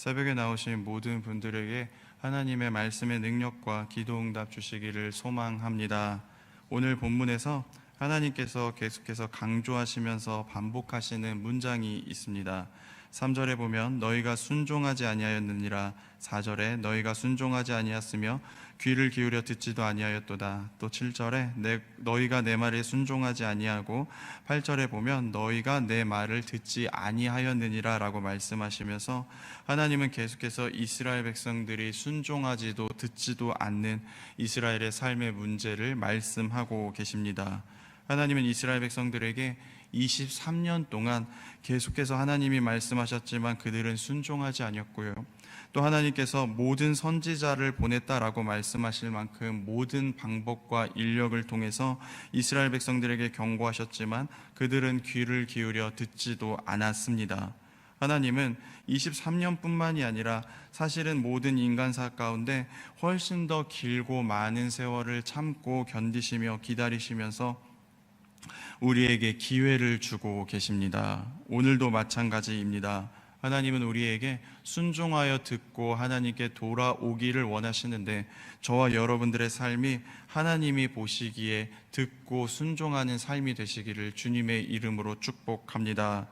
새벽에 나오신 모든 분들에게 하나님의 말씀의 능력과 기도 응답 주시기를 소망합니다. 오늘 본문에서 하나님께서 계속해서 강조하시면서 반복하시는 문장이 있습니다. 3절에 보면 너희가 순종하지 아니하였느니라, 4절에 너희가 순종하지 아니하였으며 귀를 기울여 듣지도 아니하였도다. 또 7절에 너희가 내 말에 순종하지 아니하고, 8절에 보면 너희가 내 말을 듣지 아니하였느니라 라고 말씀하시면서 하나님은 계속해서 이스라엘 백성들이 순종하지도 듣지도 않는 이스라엘의 삶의 문제를 말씀하고 계십니다. 하나님은 이스라엘 백성들에게 23년 동안 계속해서 하나님이 말씀하셨지만 그들은 순종하지 아니었고요. 또 하나님께서 모든 선지자를 보냈다라고 말씀하실 만큼 모든 방법과 인력을 통해서 이스라엘 백성들에게 경고하셨지만 그들은 귀를 기울여 듣지도 않았습니다. 하나님은 23년뿐만이 아니라 사실은 모든 인간사 가운데 훨씬 더 길고 많은 세월을 참고 견디시며 기다리시면서 우리에게 기회를 주고 계십니다. 오늘도 마찬가지입니다. 하나님은 우리에게 순종하여 듣고 하나님께 돌아오기를 원하시는데, 저와 여러분들의 삶이 하나님이 보시기에 듣고 순종하는 삶이 되시기를 주님의 이름으로 축복합니다.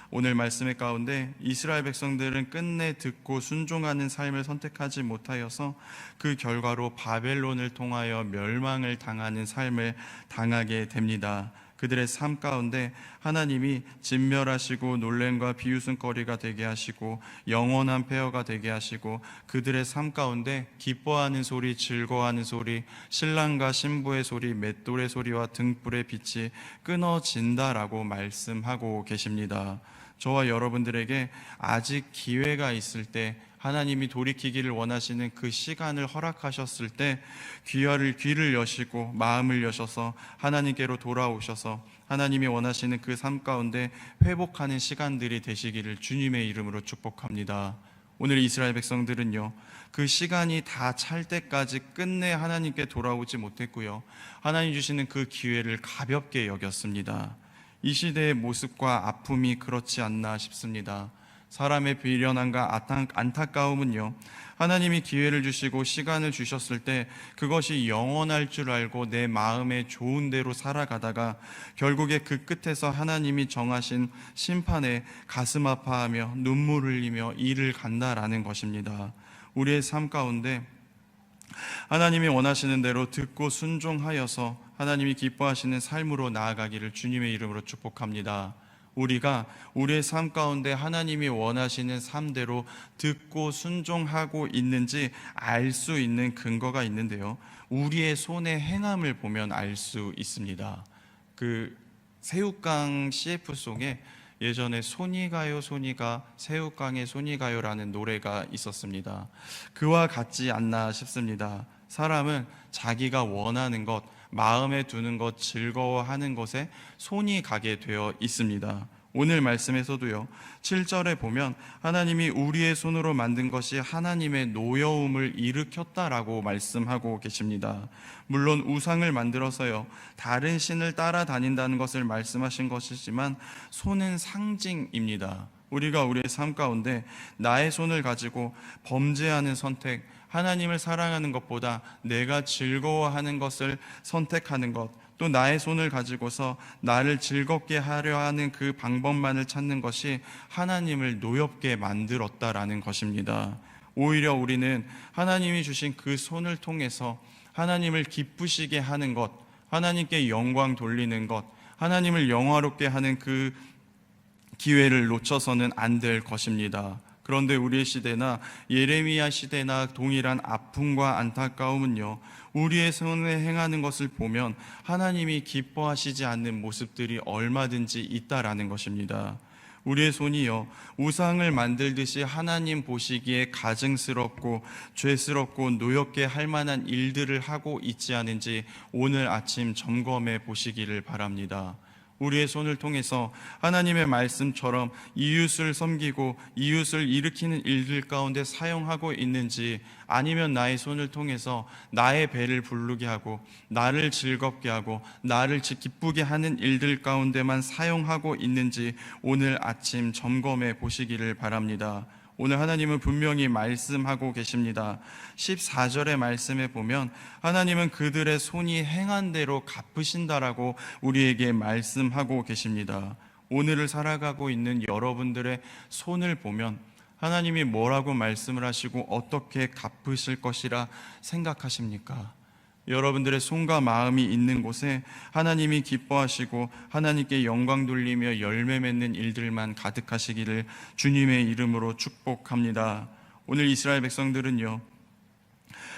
오늘 말씀의 가운데 이스라엘 백성들은 끝내 듣고 순종하는 삶을 선택하지 못하여서 그 결과로 바벨론을 통하여 멸망을 당하는 삶을 당하게 됩니다. 그들의 삶 가운데 하나님이 진멸하시고 놀램과 비웃음거리가 되게 하시고 영원한 폐허가 되게 하시고, 그들의 삶 가운데 기뻐하는 소리, 즐거워하는 소리, 신랑과 신부의 소리, 맷돌의 소리와 등불의 빛이 끊어진다라고 말씀하고 계십니다. 저와 여러분들에게 아직 기회가 있을 때, 하나님이 돌이키기를 원하시는 그 시간을 허락하셨을 때 귀를 여시고 마음을 여셔서 하나님께로 돌아오셔서 하나님이 원하시는 그 삶 가운데 회복하는 시간들이 되시기를 주님의 이름으로 축복합니다. 오늘 이스라엘 백성들은요, 그 시간이 다 찰 때까지 끝내 하나님께 돌아오지 못했고요, 하나님 주시는 그 기회를 가볍게 여겼습니다. 이 시대의 모습과 아픔이 그렇지 않나 싶습니다. 사람의 비련함과 안타까움은요, 하나님이 기회를 주시고 시간을 주셨을 때 그것이 영원할 줄 알고 내 마음에 좋은 대로 살아가다가 결국에 그 끝에서 하나님이 정하신 심판에 가슴 아파하며 눈물 흘리며 이를 간다라는 것입니다. 우리의 삶 가운데 하나님이 원하시는 대로 듣고 순종하여서 하나님이 기뻐하시는 삶으로 나아가기를 주님의 이름으로 축복합니다. 우리가 우리의 삶 가운데 하나님이 원하시는 삶대로 듣고 순종하고 있는지 알 수 있는 근거가 있는데요, 우리의 손의 행함을 보면 알 수 있습니다. 그 새우깡 CF송에 예전에 손이 가요 손이가 새우깡에 손이 가요라는 노래가 있었습니다. 그와 같지 않나 싶습니다. 사람은 자기가 원하는 것, 마음에 두는 것, 즐거워하는 것에 손이 가게 되어 있습니다. 오늘 말씀에서도요, 7절에 보면 하나님이 우리의 손으로 만든 것이 하나님의 노여움을 일으켰다라고 말씀하고 계십니다. 물론 우상을 만들어서요, 다른 신을 따라다닌다는 것을 말씀하신 것이지만 손은 상징입니다. 우리가 우리의 삶 가운데 나의 손을 가지고 범죄하는 선택, 하나님을 사랑하는 것보다 내가 즐거워하는 것을 선택하는 것, 또 나의 손을 가지고서 나를 즐겁게 하려 하는 그 방법만을 찾는 것이 하나님을 노엽게 만들었다라는 것입니다. 오히려 우리는 하나님이 주신 그 손을 통해서 하나님을 기쁘시게 하는 것, 하나님께 영광 돌리는 것, 하나님을 영화롭게 하는 그 기회를 놓쳐서는 안 될 것입니다. 그런데 우리의 시대나 예레미야 시대나 동일한 아픔과 안타까움은요, 우리의 손에 행하는 것을 보면 하나님이 기뻐하시지 않는 모습들이 얼마든지 있다라는 것입니다. 우리의 손이요, 우상을 만들듯이 하나님 보시기에 가증스럽고 죄스럽고 노엽게 할 만한 일들을 하고 있지 않은지 오늘 아침 점검해 보시기를 바랍니다. 우리의 손을 통해서 하나님의 말씀처럼 이웃을 섬기고 이웃을 일으키는 일들 가운데 사용하고 있는지, 아니면 나의 손을 통해서 나의 배를 부르게 하고 나를 즐겁게 하고 나를 기쁘게 하는 일들 가운데만 사용하고 있는지 오늘 아침 점검해 보시기를 바랍니다. 오늘 하나님은 분명히 말씀하고 계십니다. 14절의 말씀에 보면 하나님은 그들의 손이 행한 대로 갚으신다라고 우리에게 말씀하고 계십니다. 오늘을 살아가고 있는 여러분들의 손을 보면 하나님이 뭐라고 말씀을 하시고 어떻게 갚으실 것이라 생각하십니까? 여러분들의 손과 마음이 있는 곳에 하나님이 기뻐하시고 하나님께 영광 돌리며 열매 맺는 일들만 가득하시기를 주님의 이름으로 축복합니다. 오늘 이스라엘 백성들은요,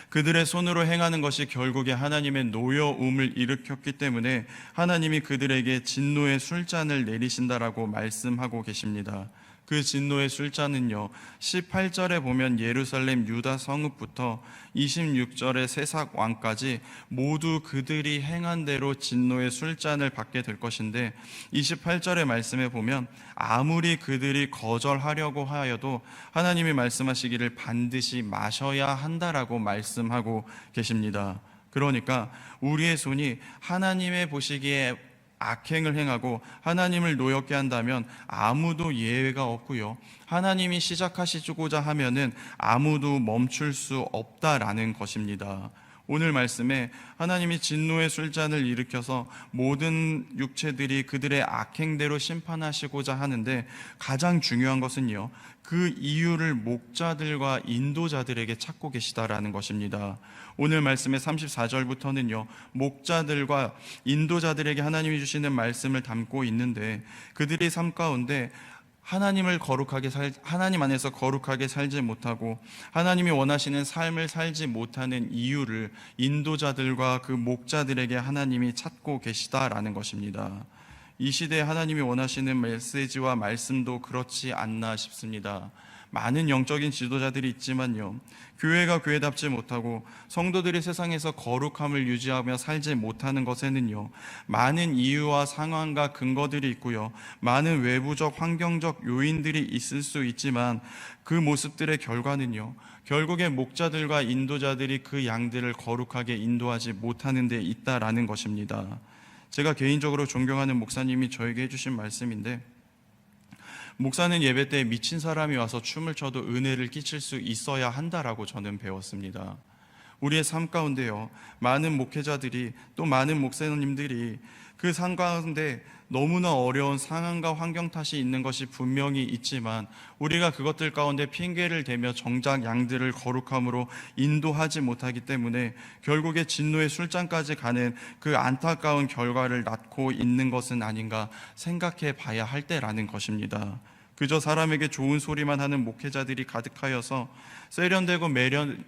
그들의 손으로 행하는 것이 결국에 하나님의 노여움을 일으켰기 때문에 하나님이 그들에게 진노의 술잔을 내리신다라고 말씀하고 계십니다. 그 진노의 술잔은요, 18절에 보면 예루살렘 유다 성읍부터 26절의 세삭 왕까지 모두 그들이 행한 대로 진노의 술잔을 받게 될 것인데, 28절의 말씀에 보면 아무리 그들이 거절하려고 하여도 하나님이 말씀하시기를 반드시 마셔야 한다라고 말씀하고 계십니다. 그러니까 우리의 손이 하나님의 보시기에 악행을 행하고 하나님을 노엽게 한다면 아무도 예외가 없고요, 하나님이 시작하시고자 하면은 아무도 멈출 수 없다라는 것입니다. 오늘 말씀에 하나님이 진노의 술잔을 일으켜서 모든 육체들이 그들의 악행대로 심판하시고자 하는데, 가장 중요한 것은요, 그 이유를 목자들과 인도자들에게 찾고 계시다라는 것입니다. 오늘 말씀의 34절부터는요, 목자들과 인도자들에게 하나님이 주시는 말씀을 담고 있는데, 그들의 삶 가운데 하나님 안에서 거룩하게 살지 못하고 하나님이 원하시는 삶을 살지 못하는 이유를 인도자들과 그 목자들에게 하나님이 찾고 계시다라는 것입니다. 이 시대에 하나님이 원하시는 메시지와 말씀도 그렇지 않나 싶습니다. 많은 영적인 지도자들이 있지만요, 교회가 교회답지 못하고 성도들이 세상에서 거룩함을 유지하며 살지 못하는 것에는요, 많은 이유와 상황과 근거들이 있고요, 많은 외부적 환경적 요인들이 있을 수 있지만 그 모습들의 결과는요, 결국에 목자들과 인도자들이 그 양들을 거룩하게 인도하지 못하는 데 있다라는 것입니다. 제가 개인적으로 존경하는 목사님이 저에게 해주신 말씀인데, 목사는 예배 때 미친 사람이 와서 춤을 춰도 은혜를 끼칠 수 있어야 한다라고 저는 배웠습니다. 우리의 삶 가운데요, 많은 목회자들이 또 많은 목사님들이 그 삶 가운데 너무나 어려운 상황과 환경 탓이 있는 것이 분명히 있지만 우리가 그것들 가운데 핑계를 대며 정작 양들을 거룩함으로 인도하지 못하기 때문에 결국에 진노의 술잔까지 가는 그 안타까운 결과를 낳고 있는 것은 아닌가 생각해 봐야 할 때라는 것입니다. 그저 사람에게 좋은 소리만 하는 목회자들이 가득하여서 세련되고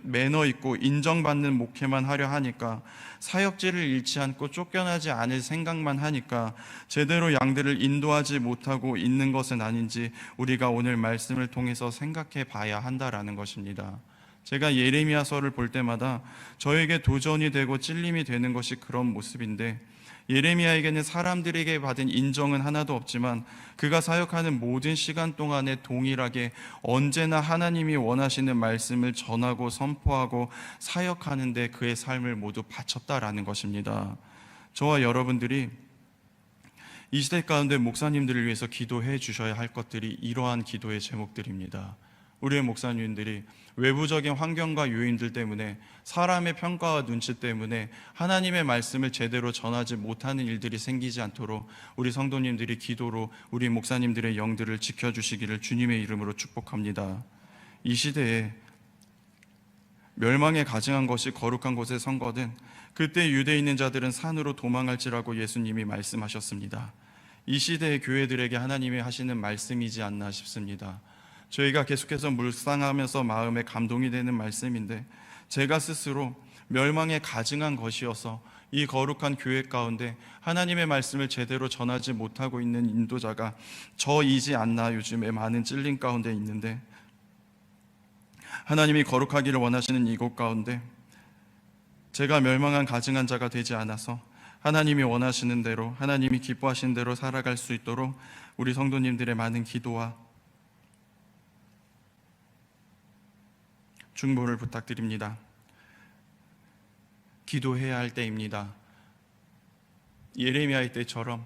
매너 있고 인정받는 목회만 하려 하니까, 사역지를 잃지 않고 쫓겨나지 않을 생각만 하니까 제대로 양들을 인도하지 못하고 있는 것은 아닌지 우리가 오늘 말씀을 통해서 생각해 봐야 한다라는 것입니다. 제가 예레미야서를 볼 때마다 저에게 도전이 되고 찔림이 되는 것이 그런 모습인데, 예레미야에게는 사람들에게 받은 인정은 하나도 없지만 그가 사역하는 모든 시간 동안에 동일하게 언제나 하나님이 원하시는 말씀을 전하고 선포하고 사역하는데 그의 삶을 모두 바쳤다라는 것입니다. 저와 여러분들이 이 시대 가운데 목사님들을 위해서 기도해 주셔야 할 것들이 이러한 기도의 제목들입니다. 우리의 목사님들이 외부적인 환경과 요인들 때문에, 사람의 평가와 눈치 때문에 하나님의 말씀을 제대로 전하지 못하는 일들이 생기지 않도록 우리 성도님들이 기도로 우리 목사님들의 영들을 지켜주시기를 주님의 이름으로 축복합니다. 이 시대에 멸망에 가증한 것이 거룩한 곳에 선거든 그때 유대에 있는 자들은 산으로 도망할지라고 예수님이 말씀하셨습니다. 이 시대의 교회들에게 하나님이 하시는 말씀이지 않나 싶습니다. 저희가 계속해서 묵상하면서 마음에 감동이 되는 말씀인데, 제가 스스로 멸망에 가증한 것이어서 이 거룩한 교회 가운데 하나님의 말씀을 제대로 전하지 못하고 있는 인도자가 저이지 않나 요즘에 많은 찔림 가운데 있는데, 하나님이 거룩하기를 원하시는 이곳 가운데 제가 멸망한 가증한 자가 되지 않아서 하나님이 원하시는 대로, 하나님이 기뻐하시는 대로 살아갈 수 있도록 우리 성도님들의 많은 기도와 중보를 부탁드립니다. 기도해야 할 때입니다. 예레미야의 때처럼